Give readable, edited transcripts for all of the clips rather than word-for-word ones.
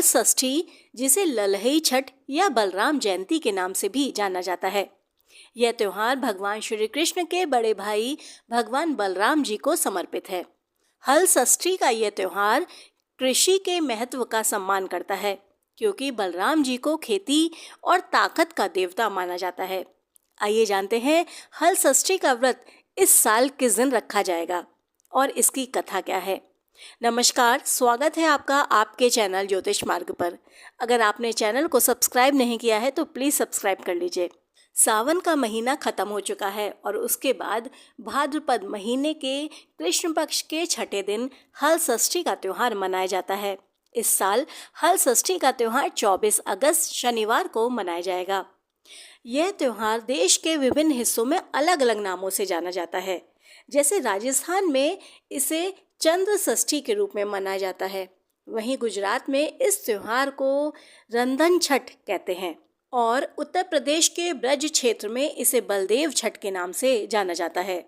षष्ठी, जिसे ललही छठ या बलराम जयंती के नाम से भी जाना जाता है। यह त्योहार भगवान श्री कृष्ण के बड़े भाई भगवान बलराम जी को समर्पित है। हल षष्ठी का यह त्योहार कृषि के महत्व का सम्मान करता है, क्योंकि बलराम जी को खेती और ताकत का देवता माना जाता है। आइए जानते हैं हल षष्ठी का व्रत इस साल किस दिन रखा जाएगा और इसकी कथा क्या है। नमस्कार, स्वागत है आपका आपके चैनल ज्योतिष मार्ग पर। अगर आपने चैनल को सब्सक्राइब नहीं किया है तो प्लीज़ सब्सक्राइब कर लीजिए। सावन का महीना खत्म हो चुका है और उसके बाद भाद्रपद महीने के कृष्ण पक्ष के छठे दिन हल षष्ठी का त्यौहार मनाया जाता है। इस साल हल षष्ठी का त्यौहार 24 अगस्त शनिवार को मनाया जाएगा। यह त्यौहार देश के विभिन्न हिस्सों में अलग अलग नामों से जाना जाता है। जैसे राजस्थान में इसे चंद्र षष्ठी के रूप में मनाया जाता है, वहीं गुजरात में इस त्यौहार को रंधन छठ कहते हैं और उत्तर प्रदेश के ब्रज क्षेत्र में इसे बलदेव छठ के नाम से जाना जाता है।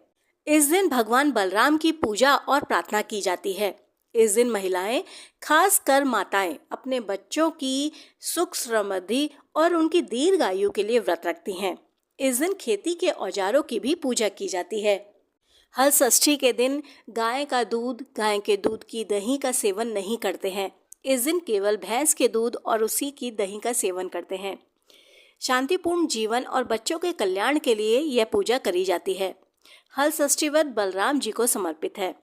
इस दिन भगवान बलराम की पूजा और प्रार्थना की जाती है। इस दिन महिलाएं, खास कर माताएं, अपने बच्चों की सुख समृद्धि और उनकी दीर्घायु के लिए व्रत रखती हैं। इस दिन खेती के औजारों की भी पूजा की जाती है। हल षष्ठी के दिन गाय के दूध की दही का सेवन नहीं करते हैं। इस दिन केवल भैंस के दूध और उसी की दही का सेवन करते हैं। शांतिपूर्ण जीवन और बच्चों के कल्याण के लिए यह पूजा करी जाती है। हल षष्ठी व्रत बलराम जी को समर्पित है।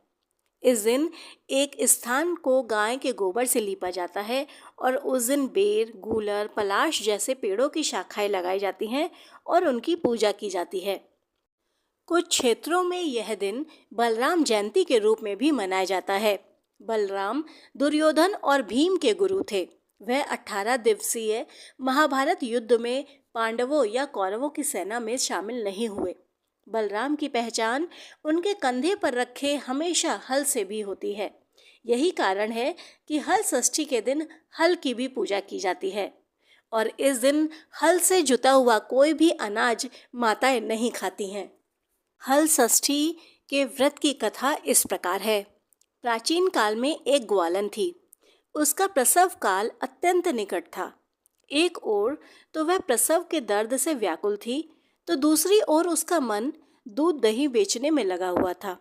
इस दिन एक स्थान को गाय के गोबर से लीपा जाता है और उस दिन बेर, गूलर, पलाश जैसे पेड़ों की शाखाएं लगाई जाती हैं और उनकी पूजा की जाती है। कुछ क्षेत्रों में यह दिन बलराम जयंती के रूप में भी मनाया जाता है। बलराम दुर्योधन और भीम के गुरु थे। वह 18 दिवसीय महाभारत युद्ध में पांडवों या कौरवों की सेना में शामिल नहीं हुए। बलराम की पहचान उनके कंधे पर रखे हमेशा हल से भी होती है। यही कारण है कि हल षष्ठी के दिन हल की भी पूजा की जाती है और इस दिन हल से जुता हुआ कोई भी अनाज माताएं नहीं खाती हैं। हल षष्ठी के व्रत की कथा इस प्रकार है। प्राचीन काल में एक ग्वालन थी। उसका प्रसव काल अत्यंत निकट था। एक ओर तो वह प्रसव के दर्द से व्याकुल थी, तो दूसरी ओर उसका मन दूध दही बेचने में लगा हुआ था।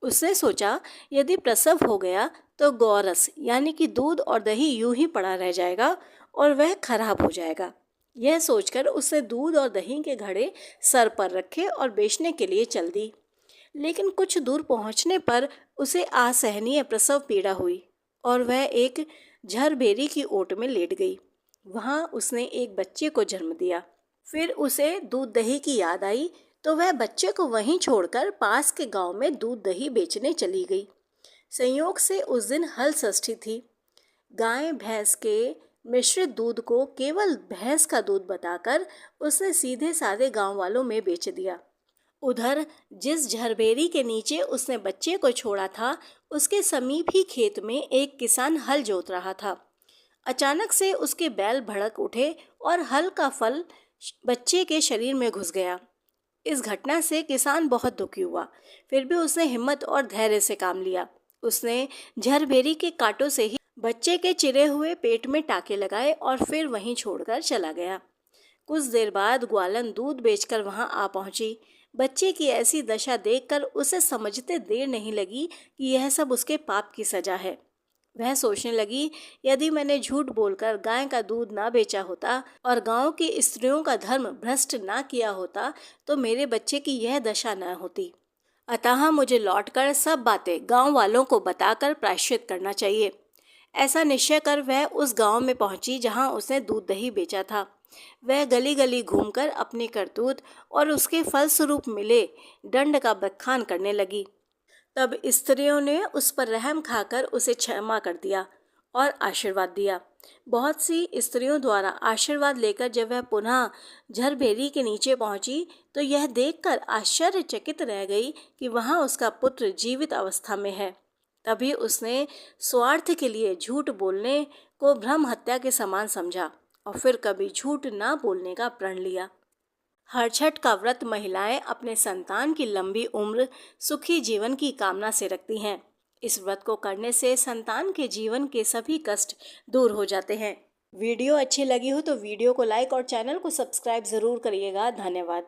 उसने सोचा, यदि प्रसव हो गया तो गौरस यानी कि दूध और दही यूं ही पड़ा रह जाएगा और वह खराब हो जाएगा। यह सोचकर उसने दूध और दही के घड़े सर पर रखे और बेचने के लिए चल दी। लेकिन कुछ दूर पहुंचने पर उसे असहनीय प्रसव पीड़ा हुई और वह एक झरबेरी की ओट में लेट गई। वहां उसने एक बच्चे को जन्म दिया। फिर उसे दूध दही की याद आई तो वह बच्चे को वहीं छोड़कर पास के गांव में दूध दही बेचने चली गई। संयोग से उस दिन हल षष्ठी थी। गाय भैंस के मिश्रित दूध को केवल भैंस का दूध बताकर उसने सीधे साधे गांव वालों में बेच दिया। उधर जिस झरबेरी के नीचे उसने बच्चे को छोड़ा था, उसके समीप ही खेत में एक किसान हल जोत रहा था। अचानक से उसके बैल भड़क उठे और हल का फल बच्चे के शरीर में घुस गया। इस घटना से किसान बहुत दुखी हुआ। फिर भी उसने हिम्मत और धैर्य से काम लिया। उसने झरबेरी के कांटों से ही बच्चे के चिरे हुए पेट में टाके लगाए और फिर वहीं छोड़कर चला गया। कुछ देर बाद ग्वालन दूध बेचकर वहां आ पहुंची। बच्चे की ऐसी दशा देखकर उसे समझते देर नहीं लगी कि यह सब उसके पाप की सजा है। वह सोचने लगी, यदि मैंने झूठ बोलकर गाय का दूध ना बेचा होता और गांव की स्त्रियों का धर्म भ्रष्ट ना किया होता तो मेरे बच्चे की यह दशा न होती। अतः मुझे लौटकर सब बातें गांव वालों को बताकर प्रायश्चित करना चाहिए। ऐसा निश्चय कर वह उस गांव में पहुंची जहां उसने दूध दही बेचा था। वह गली गली घूमकर अपनी करतूत और उसके फलस्वरूप मिले दंड का बखान करने लगी। तब स्त्रियों ने उस पर रहम खाकर उसे क्षमा कर दिया और आशीर्वाद दिया। बहुत सी स्त्रियों द्वारा आशीर्वाद लेकर जब वह पुनः झरबेरी के नीचे पहुंची तो यह देखकर आश्चर्यचकित रह गई कि वहां उसका पुत्र जीवित अवस्था में है। तभी उसने स्वार्थ के लिए झूठ बोलने को ब्रह्म हत्या के समान समझा और फिर कभी झूठ ना बोलने का प्रण लिया। हर छठ का व्रत महिलाएं अपने संतान की लंबी उम्र, सुखी जीवन की कामना से रखती हैं। इस व्रत को करने से संतान के जीवन के सभी कष्ट दूर हो जाते हैं। वीडियो अच्छी लगी हो तो वीडियो को लाइक और चैनल को सब्सक्राइब ज़रूर करिएगा। धन्यवाद।